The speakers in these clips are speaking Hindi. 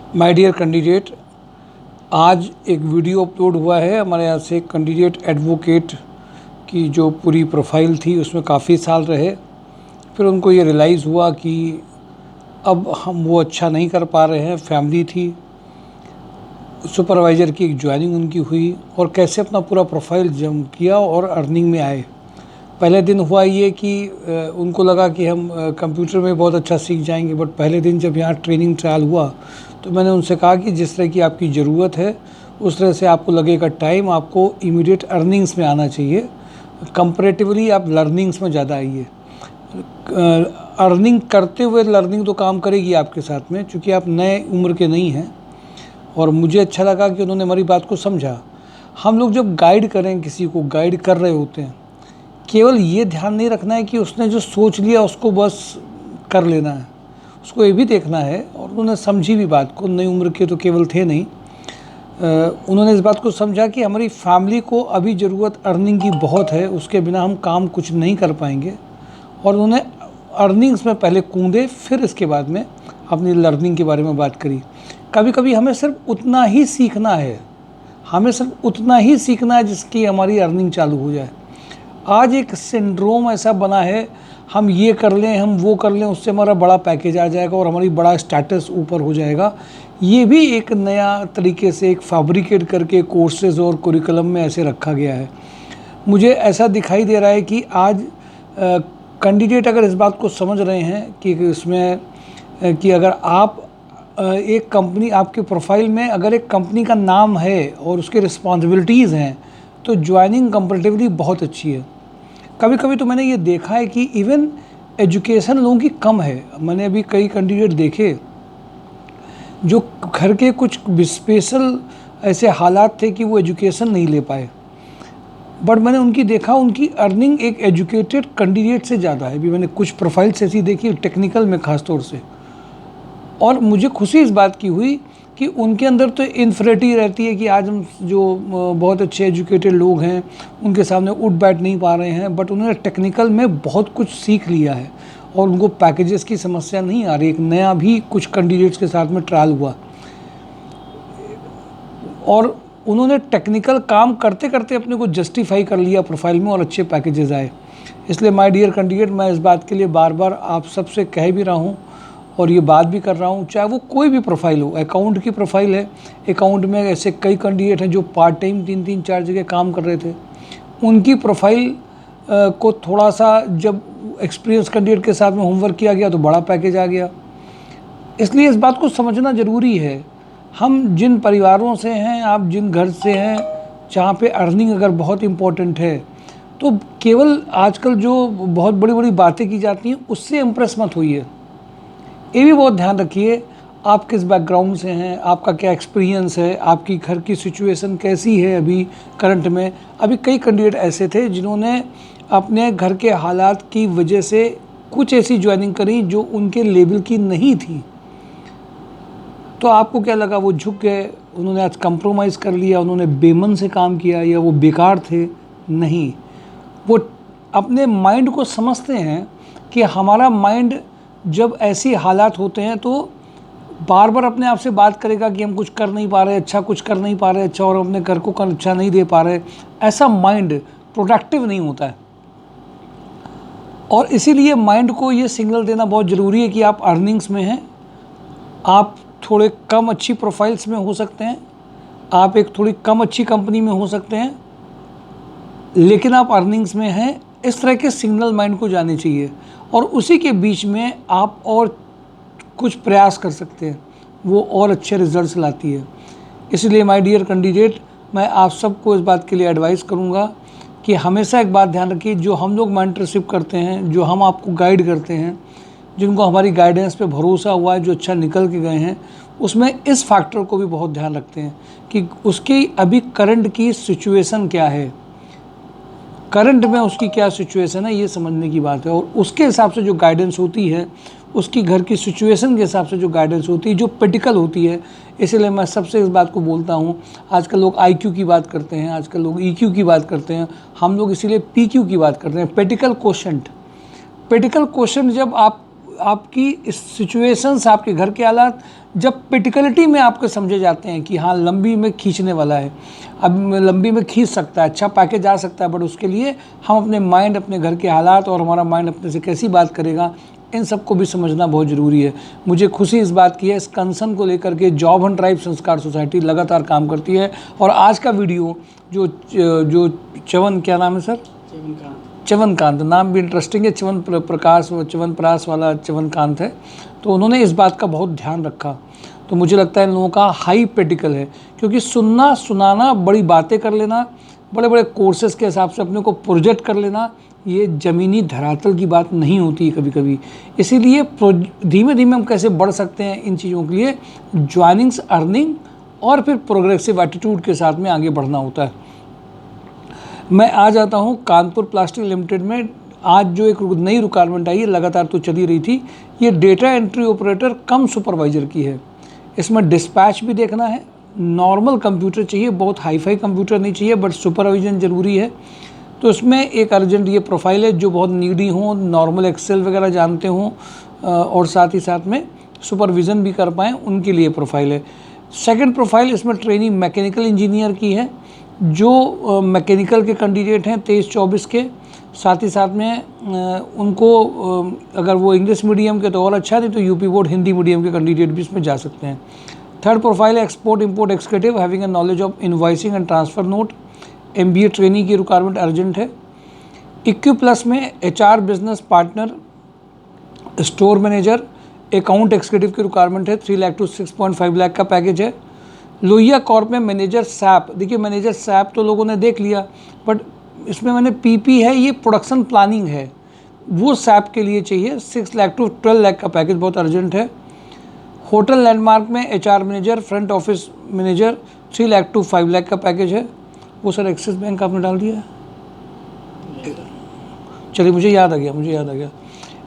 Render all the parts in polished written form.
माय डियर कैंडिडेट, आज एक वीडियो अपलोड हुआ है हमारे यहाँ से। कैंडिडेट एडवोकेट की जो पूरी प्रोफाइल थी उसमें काफ़ी साल रहे, फिर उनको ये रियलाइज़ हुआ कि अब हम वो अच्छा नहीं कर पा रहे हैं। फैमिली थी, सुपरवाइज़र की एक ज्वाइनिंग उनकी हुई और कैसे अपना पूरा प्रोफाइल जम किया और अर्निंग में आए। पहले दिन हुआ ये कि उनको लगा कि हम कंप्यूटर में बहुत अच्छा सीख जाएंगे, बट पहले दिन जब यहाँ ट्रेनिंग ट्रायल हुआ तो मैंने उनसे कहा कि जिस तरह की आपकी ज़रूरत है उस तरह से आपको लगेगा टाइम, आपको इमीडिएट अर्निंग्स में आना चाहिए। कंपैरेटिवली आप लर्निंग्स में ज़्यादा आइए। अर्निंग करते हुए लर्निंग तो काम करेगी आपके साथ में, क्योंकि आप नए उम्र के नहीं हैं। और मुझे अच्छा लगा कि उन्होंने हमारी बात को समझा। हम लोग जब गाइड करें, किसी को गाइड कर रहे होते हैं, केवल ये ध्यान नहीं रखना है कि उसने जो सोच लिया उसको बस कर लेना है, उसको ये भी देखना है। और उन्होंने समझी भी बात को, नई उम्र के तो केवल थे नहीं। उन्होंने इस बात को समझा कि हमारी फैमिली को अभी ज़रूरत अर्निंग की बहुत है, उसके बिना हम काम कुछ नहीं कर पाएंगे। और उन्होंने अर्निंग्स में पहले कूदे, फिर इसके बाद में अपनी लर्निंग के बारे में बात करी। कभी कभी हमें सिर्फ उतना ही सीखना है, जिसकी हमारी अर्निंग चालू हो जाए। आज एक सिंड्रोम ऐसा बना है, हम ये कर लें, हम वो कर लें, उससे हमारा बड़ा पैकेज आ जाएगा और हमारी बड़ा स्टेटस ऊपर हो जाएगा। ये भी एक नया तरीके से एक फैब्रिकेट करके कोर्सेज और करिकुलम में ऐसे रखा गया है। मुझे ऐसा दिखाई दे रहा है कि आज कैंडिडेट अगर इस बात को समझ रहे हैं कि इसमें कि अगर आप एक कंपनी, आपके प्रोफाइल में अगर एक कंपनी का नाम है और उसके रिस्पॉन्सिबिलिटीज़ हैं, तो ज्वाइनिंग कंपैरेटिवली बहुत अच्छी है। कभी कभी तो मैंने ये देखा है कि इवन एजुकेशन लोगों की कम है। मैंने अभी कई कैंडिडेट देखे जो घर के कुछ स्पेशल ऐसे हालात थे कि वो एजुकेशन नहीं ले पाए, बट मैंने उनकी देखा, उनकी अर्निंग एक एजुकेटेड कैंडिडेट से ज़्यादा है। अभी मैंने कुछ प्रोफाइल्स ऐसी देखी, टेक्निकल में ख़ास तौर से। और मुझे खुशी इस बात की हुई कि उनके अंदर तो इन्फ्रेटी रहती है कि आज हम जो बहुत अच्छे एजुकेटेड लोग हैं उनके सामने उठ बैठ नहीं पा रहे हैं, बट उन्होंने टेक्निकल में बहुत कुछ सीख लिया है और उनको पैकेजेस की समस्या नहीं आ रही। एक नया भी कुछ कैंडिडेट्स के साथ में ट्रायल हुआ और उन्होंने टेक्निकल काम करते करते अपने को जस्टिफाई कर लिया प्रोफाइल में और अच्छे पैकेजेस आए। इसलिए माय डियर कैंडिडेट, मैं इस बात के लिए बार बार आप सबसे कह भी रहा हूँ और ये बात भी कर रहा हूँ, चाहे वो कोई भी प्रोफाइल हो। अकाउंट की प्रोफाइल है, अकाउंट में ऐसे कई कैंडिडेट हैं जो पार्ट टाइम 3-3-4 जगह काम कर रहे थे। उनकी प्रोफाइल को थोड़ा सा जब एक्सपीरियंस कैंडिडेट के साथ में होमवर्क किया गया तो बड़ा पैकेज आ गया। इसलिए इस बात को समझना ज़रूरी है। हम जिन परिवारों से हैं, आप जिन घर से हैं जहाँ पे अर्निंग अगर बहुत इम्पोर्टेंट है, तो केवल आजकल जो बहुत बड़ी बड़ी बातें की जाती हैं उससे इम्प्रेस मत होइए। ये भी बहुत ध्यान रखिए आप किस बैकग्राउंड से हैं, आपका क्या एक्सपीरियंस है, आपकी घर की सिचुएशन कैसी है अभी करंट में। अभी कई कैंडिडेट ऐसे थे जिन्होंने अपने घर के हालात की वजह से कुछ ऐसी ज्वाइनिंग करी जो उनके लेवल की नहीं थी। तो आपको क्या लगा, वो झुक गए, उन्होंने आज कंप्रोमाइज़ कर लिया, उन्होंने बेमन से काम किया या वो बेकार थे? नहीं, वो अपने माइंड को समझते हैं कि हमारा माइंड जब ऐसी हालात होते हैं तो बार बार अपने आप से बात करेगा कि हम कुछ कर नहीं पा रहे, अच्छा कुछ कर नहीं पा रहे, अच्छा, और अपने घर को अच्छा नहीं दे पा रहे। ऐसा माइंड प्रोडक्टिव नहीं होता है। और इसीलिए माइंड को ये सिग्नल देना बहुत ज़रूरी है कि आप अर्निंग्स में हैं, आप थोड़े कम अच्छी प्रोफाइल्स में हो सकते हैं, आप एक थोड़ी कम अच्छी कंपनी में हो सकते हैं, लेकिन आप अर्निंग्स में हैं। इस तरह के सिग्नल माइंड को जाने चाहिए और उसी के बीच में आप और कुछ प्रयास कर सकते हैं, वो और अच्छे रिजल्ट्स लाती है। इसलिए माय डियर कैंडिडेट, मैं आप सबको इस बात के लिए एडवाइस करूँगा कि हमेशा एक बात ध्यान रखिए, जो हम लोग मेंटरशिप करते हैं, जो हम आपको गाइड करते हैं, जिनको हमारी गाइडेंस पे भरोसा हुआ है, जो अच्छा निकल के गए हैं, उसमें इस फैक्टर को भी बहुत ध्यान रखते हैं कि उसकी अभी करंट की सिचुएशन क्या है, करंट में उसकी क्या सिचुएशन है, ये समझने की बात है। और उसके हिसाब से जो गाइडेंस होती है, उसकी घर की सिचुएशन के हिसाब से जो गाइडेंस होती है, जो प्रैक्टिकल होती है। इसलिए मैं सबसे इस बात को बोलता हूँ, आजकल लोग आईक्यू की बात करते हैं, आजकल लोग ईक्यू की बात करते हैं, हम लोग इसीलिए पीक्यू की बात करते हैं, प्रैक्टिकल क्वेश्चन। जब आप आपकी सिचुएशंस, आपके घर के हालात जब प्रैक्टिकलिटी में आपको समझे जाते हैं कि हाँ लंबी में खींचने वाला है, अब लंबी में खींच सकता है, अच्छा पैकेज आ सकता है, बट उसके लिए हम अपने माइंड, अपने घर के हालात और हमारा माइंड अपने से कैसी बात करेगा, इन सबको भी समझना बहुत ज़रूरी है। मुझे खुशी इस बात की है, इस कंसर्न को लेकर के जॉब एंड ड्राइव संस्कार सोसाइटी लगातार काम करती है। और आज का वीडियो जो च्यवन, क्या नाम है सर? च्यवनकांत, नाम भी इंटरेस्टिंग है, च्यवनप्राश वाला च्यवनकांत है। तो उन्होंने इस बात का बहुत ध्यान रखा। तो मुझे लगता है इन लोगों का हाई प्रैक्टिकल है, क्योंकि सुनना, सुनाना, बड़ी बातें कर लेना, बड़े बड़े कोर्सेज के हिसाब से अपने को प्रोजेक्ट कर लेना, ये ज़मीनी धरातल की बात नहीं होती कभी कभी। इसीलिए धीमे धीमे हम कैसे बढ़ सकते हैं, इन चीज़ों के लिए ज्वाइनिंग्स, अर्निंग और फिर प्रोग्रेसिव एटीट्यूड के साथ में आगे बढ़ना होता है। मैं आ जाता हूँ कानपुर प्लास्टिक लिमिटेड में। आज जो एक नई रिक्वायरमेंट आई है, लगातार तो चली रही थी, ये डेटा एंट्री ऑपरेटर कम सुपरवाइज़र की है। इसमें डिस्पैच भी देखना है, नॉर्मल कंप्यूटर चाहिए, बहुत हाई फाई कंप्यूटर नहीं चाहिए, बट सुपरवाइजन ज़रूरी है। तो इसमें एक अर्जेंट ये प्रोफाइल है जो बहुत नीडी हों, नॉर्मल एक्सेल वगैरह जानते हों और साथ ही साथ में सुपरविज़न भी कर पाएँ, उनके लिए प्रोफाइल है। सेकंड प्रोफाइल इसमें ट्रेनिंग मैकेनिकल इंजीनियर की है, जो मैकेनिकल के कैंडिडेट हैं 23-24 के, साथ ही साथ में उनको अगर वो इंग्लिश मीडियम के तो और अच्छा, नहीं तो यूपी बोर्ड हिंदी मीडियम के कैंडिडेट भी इसमें जा सकते हैं। थर्ड प्रोफाइल है export import executive having a knowledge of invoicing and transfer note, MBA training की रिक्वायरमेंट अर्जेंट है। इक्यू प्लस में HR business partner, store manager, account executive की रिक्वायरमेंट है। 3 लाख टू 6.5 लाख का पैकेज है। लोहिया कॉर्प में मैनेजर सैप, देखिए मैनेजर सैप तो लोगों ने देख लिया, बट इसमें मैंने PP है, ये प्रोडक्शन प्लानिंग है, वो सैप के लिए चाहिए। 6 लाख टू 12 लाख का पैकेज बहुत अर्जेंट है। होटल लैंडमार्क में HR manager, front office manager, 3 lakh to 5 lakh का पैकेज है। वो सर एक्सिस बैंक आपने डाल दिया, चलिए मुझे याद आ गया।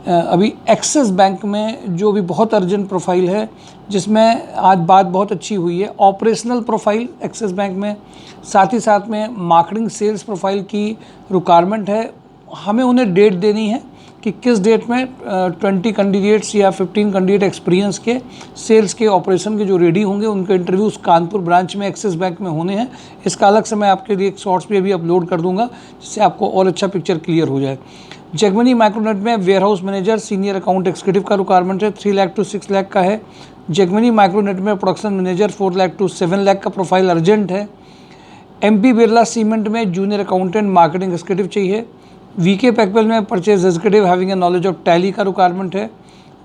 अभी एक्सिस बैंक में जो भी बहुत अर्जेंट प्रोफाइल है, जिसमें आज बात बहुत अच्छी हुई है, ऑपरेशनल प्रोफाइल एक्सिस बैंक में, साथ ही साथ में मार्केटिंग सेल्स प्रोफाइल की रिक्वायरमेंट है। हमें उन्हें डेट देनी है कि किस डेट में 20 कैंडिडेट्स या 15 कैंडिडेट एक्सपीरियंस के सेल्स के ऑपरेशन के जो रेडी होंगे, उनके इंटरव्यूज़ कानपुर ब्रांच में एक्सिस बैंक में होने हैं। इसका अलग से मैं आपके लिए एक शॉर्ट्स भी अभी अपलोड कर दूंगा, जिससे आपको और अच्छा पिक्चर क्लियर हो जाए। जगमनी माइक्रोनेट में warehouse manager, senior account executive का रिक्वायरमेंट है, 3 लाख टू 6 लाख का है। जगमनी माइक्रोनेट में production manager 4 lakh to 7 lakh का प्रोफाइल अर्जेंट है। MP बिरला सीमेंट में जूनियर अकाउंटेंट मार्केटिंग एक्सिक्यूटिव चाहिए। VK पैकवेल में purchase executive having a knowledge of Tally का रिक्वायरमेंट है।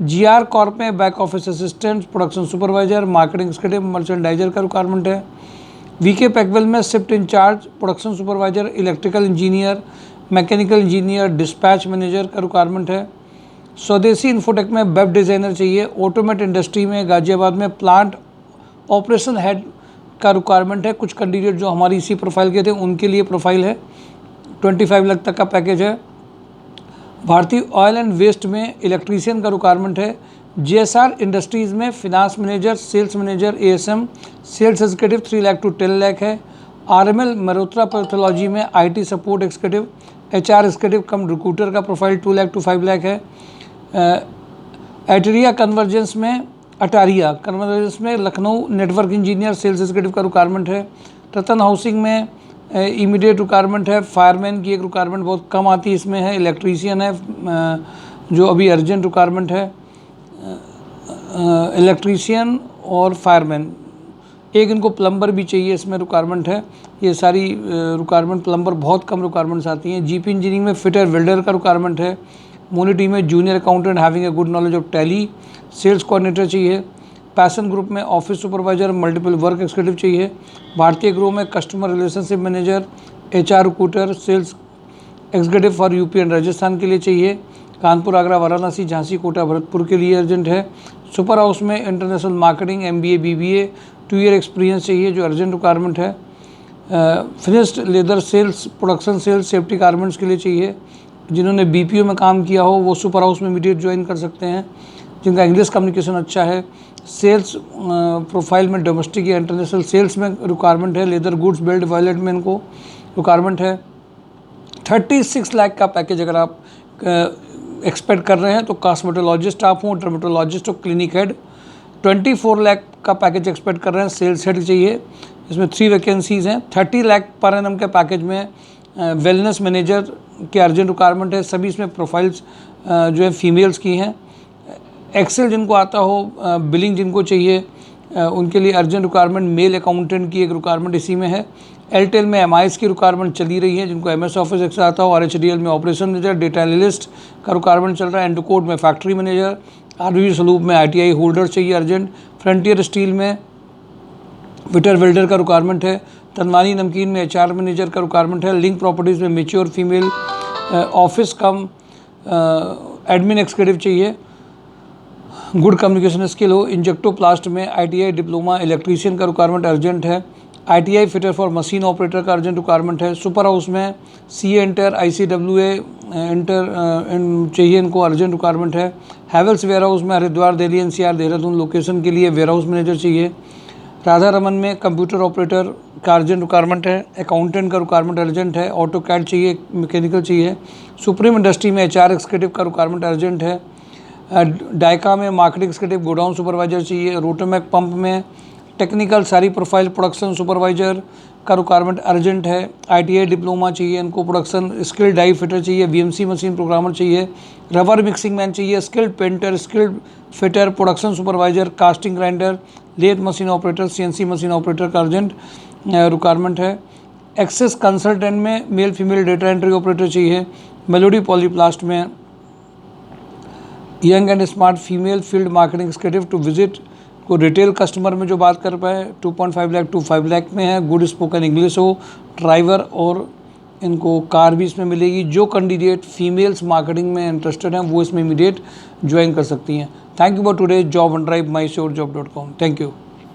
GR कॉर्प में back office assistant, production supervisor, marketing executive, merchandiser का रिक्वायरमेंट है। VK पैकवेल में shift incharge, production supervisor, electrical engineer, mechanical engineer, dispatch manager का रिक्वायरमेंट है। स्वदेशी इन्फोटेक में वेब डिज़ाइनर चाहिए। ऑटोमेट इंडस्ट्री में गाजियाबाद में प्लांट ऑपरेशन हेड का रिक्वायरमेंट है। कुछ कैंडिडेट जो हमारी इसी प्रोफाइल के थे, उनके लिए प्रोफाइल है। 25 लाख तक का पैकेज है। भारतीय ऑयल एंड वेस्ट में इलेक्ट्रीशियन का रिक्वायरमेंट है। JSR इंडस्ट्रीज़ में finance manager, sales manager, ASM, sales executive 3 lakh to 10 lakh है। RML मल्होत्रा पैथोलॉजी में IT support executive, HR executive cum recruiter का प्रोफाइल 2 लाख टू 5 लाख है। अटारिया कन्वर्जेंस में Lucknow network engineer, sales executive का रिक्वायरमेंट है। रतन हाउसिंग में इमीडिएट रिक्वायरमेंट है। फायरमैन की एक रिक्वायरमेंट बहुत कम आती है, इसमें है। इलेक्ट्रीशियन है जो अभी अर्जेंट रिक्वायरमेंट है। इलेक्ट्रीशियन और फायरमैन, एक इनको प्लम्बर भी चाहिए, इसमें रिक्वायरमेंट है। ये सारी रिक्वायरमेंट, प्लम्बर बहुत कम रिक्वायरमेंट्स आती हैं। GP इंजीनियरिंग में फिटर वेल्डर का रिक्वायरमेंट है। मोनिटी में junior accountant having a good knowledge of Tally, sales coordinator चाहिए। पैसन ग्रुप में office supervisor, multiple work executive चाहिए। भारतीय ग्रुप में customer relationship manager, HR recruiter, sales executive for UP and Rajasthan के लिए चाहिए। कानपुर, आगरा, वाराणसी, झांसी, कोटा, भरतपुर के लिए अर्जेंट है। सुपर हाउस में international marketing, MBA BBA 2 year experience चाहिए, जो अर्जेंट रिक्वायरमेंट है। Finished leather sales, production sales, safety garments के लिए चाहिए। जिन्होंने BPO में काम किया हो वो सुपर हाउस में इमीडिएट ज्वाइन कर सकते हैं, जिनका इंग्लिश कम्युनिकेशन अच्छा है। सेल्स प्रोफाइल में डोमेस्टिक या इंटरनेशनल सेल्स में रिक्वायरमेंट है। लेदर गुड्स, बेल्ट, वॉलेट में इनको रिक्वायरमेंट है। 36 लाख का पैकेज अगर आप एक्सपेक्ट कर रहे हैं तो कॉस्मेटोलॉजिस्ट आप हों, डर्मेटोलॉजिस्ट हो, क्लिनिक हेड। 24 लाख का पैकेज एक्सपेक्ट कर रहे हैं, सेल्स हेड चाहिए। इसमें 3 वैकेंसीज़ हैं। 30 लाख पर एनम के पैकेज में वेलनेस मैनेजर की अर्जेंट रिक्वायरमेंट है। सभी इसमें प्रोफाइल्स जो है फीमेल्स की हैं। एक्सेल जिनको आता हो, बिलिंग जिनको चाहिए, उनके लिए अर्जेंट रिक्वायरमेंट मेल अकाउंटेंट की एक रिक्वायरमेंट इसी में है। एयरटेल में MIS की रिक्वायरमेंट चली रही है, जिनको MS ऑफिस एक्सेल आता हो। RHDL में ऑपरेशन मैनेजर, डेटा एनालिस्ट का रिक्वायरमेंट चल रहा है। एंडोकोड में फैक्ट्री मैनेजर, RV सलूब में ITI होल्डर चाहिए अर्जेंट। फ्रंटियर स्टील में फिटर वेल्डर का रिक्वायरमेंट है। तनवानी नमकीन में HR मैनेजर का रिक्वायरमेंट है। लिंक प्रॉपर्टीज़ में mature female office cum admin executive चाहिए, गुड कम्युनिकेशन स्किल हो। इंजेक्टोप्लास्ट में ITI डिप्लोमा इलेक्ट्रीशियन का रिक्वायरमेंट अर्जेंट है। ITI fitter for machine operator का अर्जेंट रिक्वायरमेंट है। सुपर हाउस में CA इंटर, ICWA इंटर चाहिए, इनको अर्जेंट रिक्वायरमेंट है। हैवेल्स वेयर हाउस में हरिद्वार, दिल्ली NCR, देहरादून लोकेशन के लिए वेयर हाउस मैनेजर चाहिए। राधा रमन में कंप्यूटर ऑपरेटर का अर्जेंट रिक्वायरमेंट है। अकाउंटेंट का रिक्वायरमेंट अर्जेंट है। ऑटो कैड चाहिए, मैकेनिकल चाहिए। सुप्रीम इंडस्ट्री में HR एक्सिक्यूटिव का रिक्वायरमेंट अर्जेंट है। डायका में मार्केटिंग एक्सिक्यूटिव, गोडाउन सुपरवाइजर चाहिए। रोटोमैक पंप में टेक्निकल सारी प्रोफाइल प्रोडक्शन सुपरवाइजर का रिक्वायरमेंट अर्जेंट है। ITI डिप्लोमा चाहिए इनको। प्रोडक्शन स्किल्ड डाई फिटर चाहिए। VMC मशीन प्रोग्रामर चाहिए। रबर मिक्सिंग मैन चाहिए। Skilled painter, skilled fitter, production supervisor, casting grinder, lathe machine operator, CNC machine operator का अर्जेंट रिक्वायरमेंट है। एक्सेस कंसल्टेंट में male female data entry operator चाहिए। मेलोडी पॉलीप्लास्ट में young and smart female field marketing executive to visit को रिटेल कस्टमर में जो बात कर पाए 2.5 लाख टू 5 लाख में है। गुड स्पोकन इंग्लिश हो, ड्राइवर, और इनको कार भी इसमें मिलेगी। जो कैंडिडेट फीमेल्स मार्केटिंग में इंटरेस्टेड हैं वो इसमें इमीडिएट ज्वाइन कर सकती हैं। Thank you for today job on drive, mysurejobs.com। Thank you.